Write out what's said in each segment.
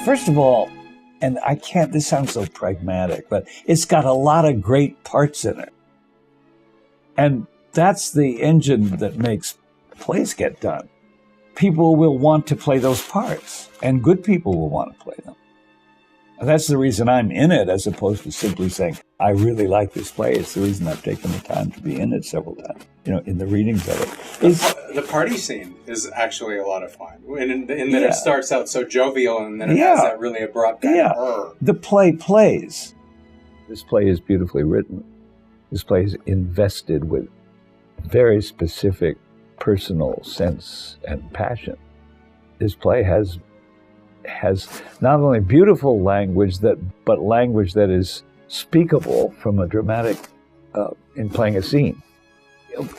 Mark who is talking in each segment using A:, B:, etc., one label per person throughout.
A: First of all, and I can't, this sounds so pragmatic, but it's got a lot of great parts in it. And that's the engine that makes plays get done. People will want to play those parts, and good people will want to play them. And that's the reason I'm in it, as opposed to simply saying, I really like this play. It's the reason I've taken the time to be in it several times, in the readings of it.
B: The party scene is actually a lot of fun. In that it starts out so jovial, and then it has that really abrupt kind of
A: The play plays. This play is beautifully written. This play is invested with very specific personal sense and passion. This play has not only beautiful language, but language that is speakable from a dramatic, in playing a scene.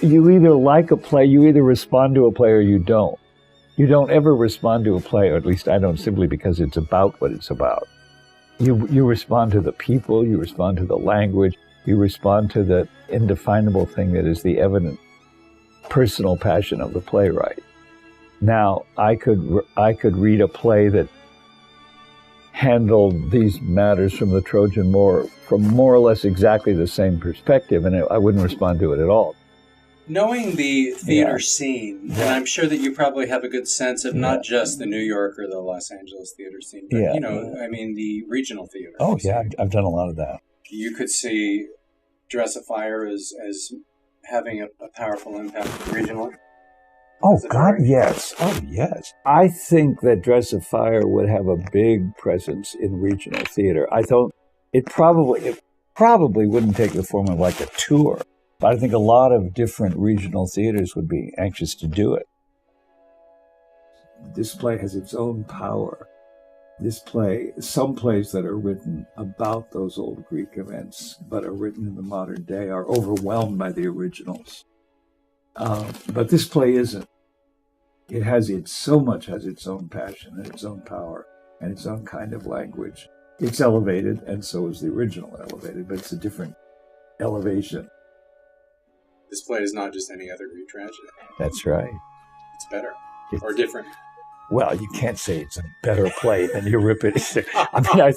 A: You either like a play, you either respond to a play or you don't. You don't ever respond to a play, or at least I don't, simply because it's about what it's about. You respond to the people, you respond to the language, you respond to the indefinable thing that is the evident personal passion of the playwright. Now, I could read a play that handled these matters from the Trojan War from more or less exactly the same perspective, and I wouldn't respond to it at all.
B: Knowing the theater scene, and I'm sure that you probably have a good sense of not just the New York or the Los Angeles theater scene, but, the regional theater.
A: Oh, yeah, I've done a lot of that.
B: You could see Dress of Fire as having a powerful impact regionally?
A: Oh, God, yes. Oh, yes. I think that Dress of Fire would have a big presence in regional theater. I thought it probably wouldn't take the form of like a tour, but I think a lot of different regional theaters would be anxious to do it. This play has its own power. Some plays that are written about those old Greek events, but are written in the modern day, are overwhelmed by the originals. But this play isn't. It has its own passion and its own power and its own kind of language. It's elevated, and so is the original elevated, but it's a different elevation.
B: This play is not just any other Greek tragedy.
A: That's right.
B: It's better or different.
A: Well, you can't say it's a better play than Euripides. I mean, I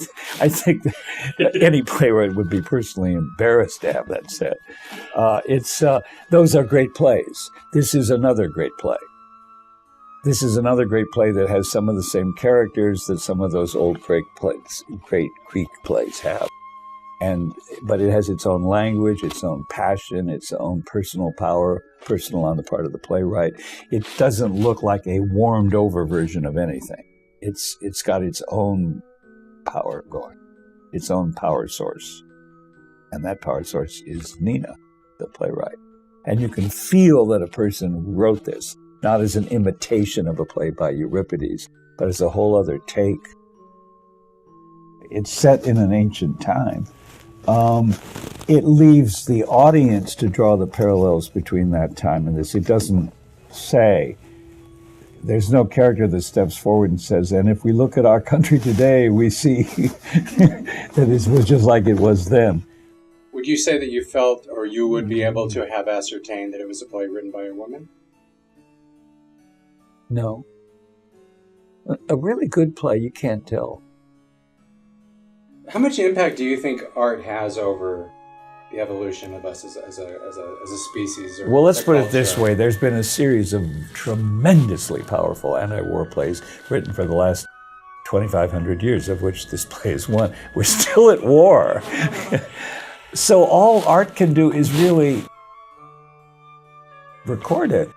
A: think that any playwright would be personally embarrassed to have that said. Those are great plays. This is another great play. This is another great play that has some of the same characters that some of those old great Greek plays have. But it has its own language, its own passion, its own personal power, personal on the part of the playwright. It doesn't look like a warmed over version of anything. It's got its own power going, its own power source. And that power source is Nina, the playwright. And you can feel that a person wrote this, not as an imitation of a play by Euripides, but as a whole other take. It's set in an ancient time. It leaves the audience to draw the parallels between that time and this. It doesn't say, there's no character that steps forward and says, and if we look at our country today, we see that it was just like it was then.
B: Would you say that you felt, or you would be able to have ascertained that it was a play written by a woman?
A: No. A really good play, you can't tell.
B: How much impact do you think art has over the evolution of us as a species?
A: Well, let's put it this way. There's been a series of tremendously powerful anti-war plays written for the last 2,500 years, of which this play is one. We're still at war. So all art can do is really record it.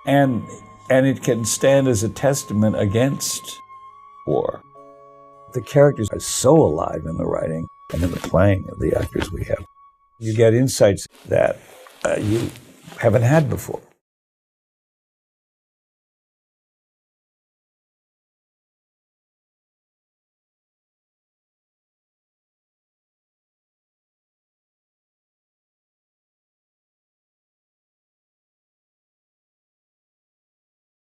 A: And it can stand as a testament against war. The characters are so alive in the writing and in the playing of the actors we have. You get insights that you haven't had before.